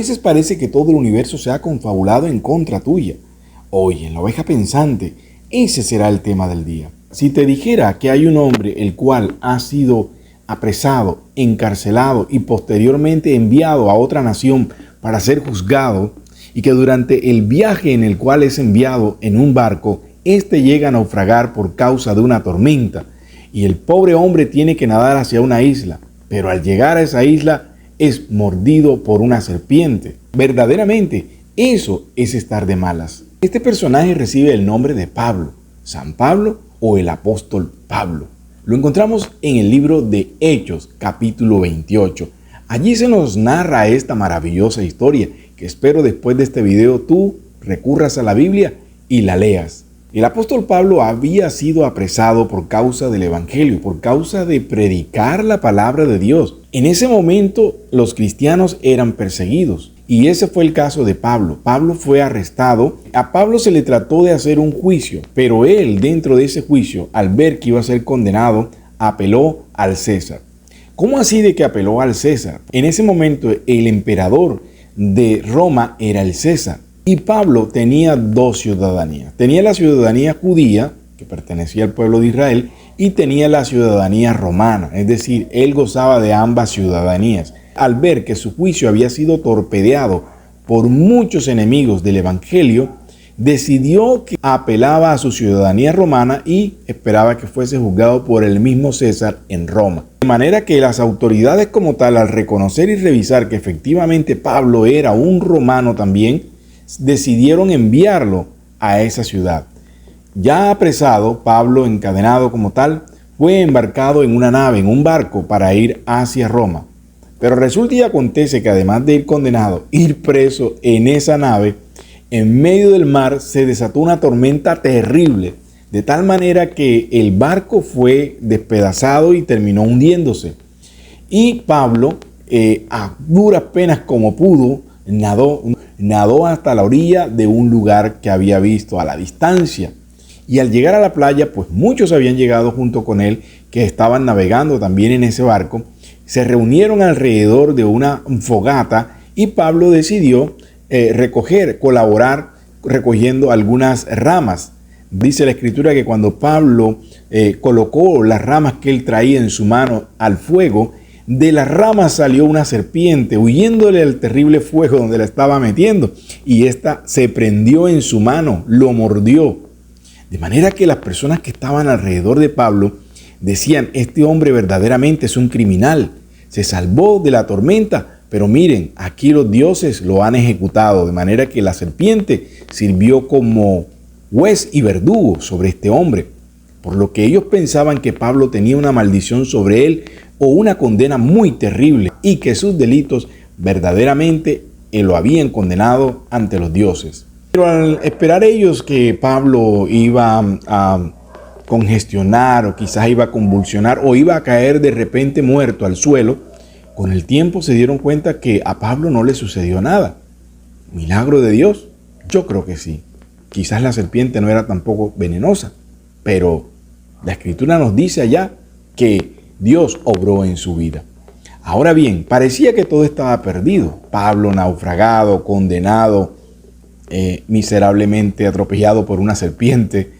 veces parece que todo el universo se ha confabulado en contra tuya. Hoy, en la oveja pensante, ese será el tema del día. Si te dijera que hay un hombre el cual ha sido apresado, encarcelado y posteriormente enviado a otra nación para ser juzgado, y que durante el viaje en el cual es enviado en un barco, éste llega a naufragar por causa de una tormenta, y el pobre hombre tiene que nadar hacia una isla, pero al llegar a esa isla es mordido por una serpiente. Verdaderamente, eso es estar de malas. Este personaje recibe el nombre de Pablo, San Pablo o el apóstol Pablo. Lo encontramos en el libro de Hechos, capítulo 28. Allí se nos narra esta maravillosa historia que espero después de este video tú recurras a la Biblia y la leas. El apóstol Pablo había sido apresado por causa del evangelio, por causa de predicar la palabra de Dios. En ese momento los cristianos eran perseguidos y ese fue el caso de Pablo. Pablo fue arrestado. A Pablo se le trató de hacer un juicio, pero él dentro de ese juicio, al ver que iba a ser condenado, apeló al César. ¿Cómo así de que apeló al César? En ese momento el emperador de Roma era el César. Y Pablo tenía dos ciudadanías. Tenía la ciudadanía judía, que pertenecía al pueblo de Israel, y tenía la ciudadanía romana. Es decir, él gozaba de ambas ciudadanías. Al ver que su juicio había sido torpedeado por muchos enemigos del evangelio, decidió que apelaba a su ciudadanía romana y esperaba que fuese juzgado por el mismo César en Roma. De manera que las autoridades como tal, al reconocer y revisar que efectivamente Pablo era un romano también, decidieron enviarlo a esa ciudad. Ya apresado, Pablo, encadenado como tal, fue embarcado en una nave, en un barco, para ir hacia Roma. Pero resulta y acontece que además de ir condenado, ir preso en esa nave, en medio del mar se desató una tormenta terrible, de tal manera que el barco fue despedazado y terminó hundiéndose. Y Pablo, a duras penas como pudo, nadó hasta la orilla de un lugar que había visto a la distancia. Y al llegar a la playa, pues muchos habían llegado junto con él, que estaban navegando también en ese barco. Se reunieron alrededor de una fogata y Pablo decidió colaborar recogiendo algunas ramas. Dice la escritura que cuando Pablo colocó las ramas que él traía en su mano al fuego, de las ramas salió una serpiente huyéndole al terrible fuego donde la estaba metiendo, y ésta se prendió en su mano, lo mordió. De manera que las personas que estaban alrededor de Pablo decían: este hombre verdaderamente es un criminal, se salvó de la tormenta, pero miren, aquí los dioses lo han ejecutado. De manera que la serpiente sirvió como juez y verdugo sobre este hombre, por lo que ellos pensaban que Pablo tenía una maldición sobre él o una condena muy terrible, y que sus delitos verdaderamente lo habían condenado ante los dioses. Pero al esperar ellos que Pablo iba a congestionar o quizás iba a convulsionar o iba a caer de repente muerto al suelo, con el tiempo se dieron cuenta que a Pablo no le sucedió nada. ¿Milagro de Dios? Yo creo que sí. Quizás la serpiente no era tampoco venenosa, pero la escritura nos dice allá que Dios obró en su vida. Ahora bien, parecía que todo estaba perdido. Pablo naufragado, condenado, miserablemente atropellado por una serpiente.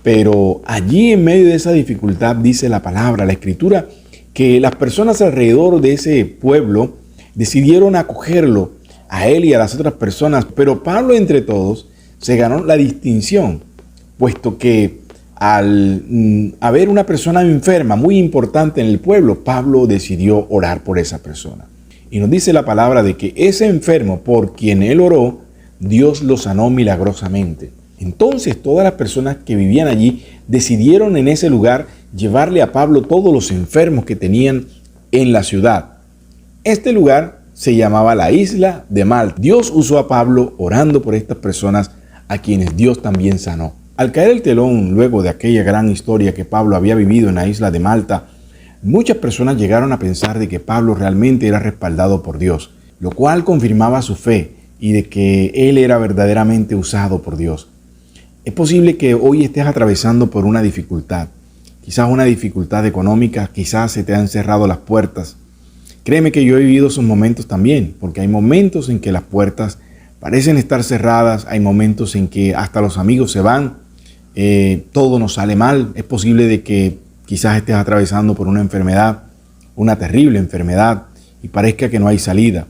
Pero allí en medio de esa dificultad dice la palabra, la escritura, que las personas alrededor de ese pueblo decidieron acogerlo a él y a las otras personas. Pero Pablo, entre todos, se ganó la distinción, puesto que al haber una persona enferma muy importante en el pueblo, Pablo decidió orar por esa persona. Y nos dice la palabra de que ese enfermo por quien él oró, Dios lo sanó milagrosamente. Entonces todas las personas que vivían allí decidieron en ese lugar llevarle a Pablo todos los enfermos que tenían en la ciudad. Este lugar se llamaba la isla de Malta. Dios usó a Pablo orando por estas personas a quienes Dios también sanó. Al caer el telón luego de aquella gran historia que Pablo había vivido en la isla de Malta, muchas personas llegaron a pensar de que Pablo realmente era respaldado por Dios, lo cual confirmaba su fe y de que él era verdaderamente usado por Dios. Es posible que hoy estés atravesando por una dificultad, quizás una dificultad económica, quizás se te han cerrado las puertas, Créeme que yo he vivido esos momentos también, porque hay momentos en que las puertas parecen estar cerradas, hay momentos en que hasta los amigos se van, todo nos sale mal. Es posible de que quizás estés atravesando por una enfermedad, una terrible enfermedad, y parezca que no hay salida.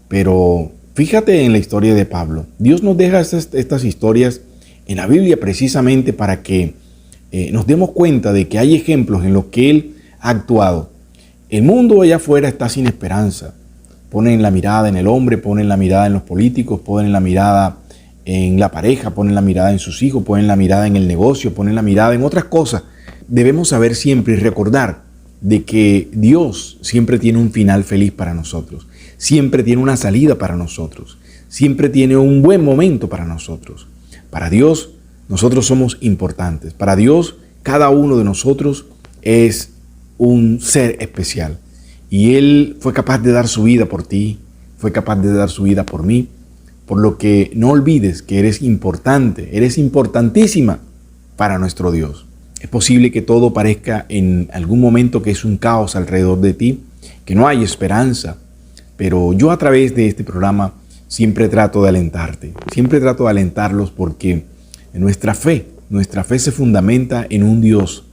Pero fíjate en la historia de Pablo. Dios nos deja estas historias en la Biblia precisamente para que nos demos cuenta de que hay ejemplos en los que Él ha actuado. El mundo allá afuera está sin esperanza. Ponen la mirada en el hombre, ponen la mirada en los políticos, ponen la mirada en la pareja, ponen la mirada en sus hijos, ponen la mirada en el negocio, ponen la mirada en otras cosas. Debemos saber siempre y recordar de que Dios siempre tiene un final feliz para nosotros, siempre tiene una salida para nosotros, siempre tiene un buen momento para nosotros. Para Dios, nosotros somos importantes. Para Dios, cada uno de nosotros es un ser especial. Y Él fue capaz de dar su vida por ti, fue capaz de dar su vida por mí, por lo que no olvides que eres importante, eres importantísima para nuestro Dios. Es posible que todo parezca en algún momento que es un caos alrededor de ti, que no hay esperanza, pero yo a través de este programa siempre trato de alentarte, siempre trato de alentarlos porque nuestra fe se fundamenta en un Dios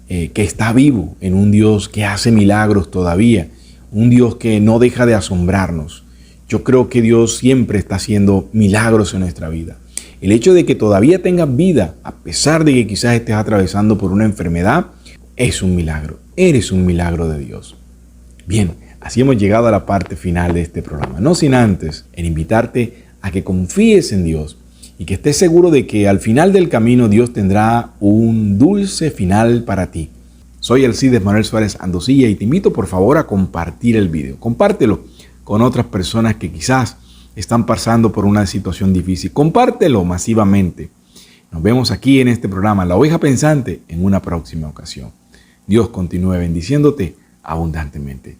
que está vivo, en un Dios que hace milagros todavía, un Dios que no deja de asombrarnos. Yo creo que Dios siempre está haciendo milagros en nuestra vida. El hecho de que todavía tengas vida, a pesar de que quizás estés atravesando por una enfermedad, es un milagro. Eres un milagro de Dios. Bien, así hemos llegado a la parte final de este programa. No sin antes en invitarte a que confíes en Dios y que estés seguro de que al final del camino Dios tendrá un dulce final para ti. Soy Alcides Manuel Suárez Andosilla y te invito por favor a compartir el video. Compártelo con otras personas que quizás están pasando por una situación difícil. Compártelo masivamente. Nos vemos aquí en este programa La Oveja Pensante en una próxima ocasión. Dios continúe bendiciéndote abundantemente.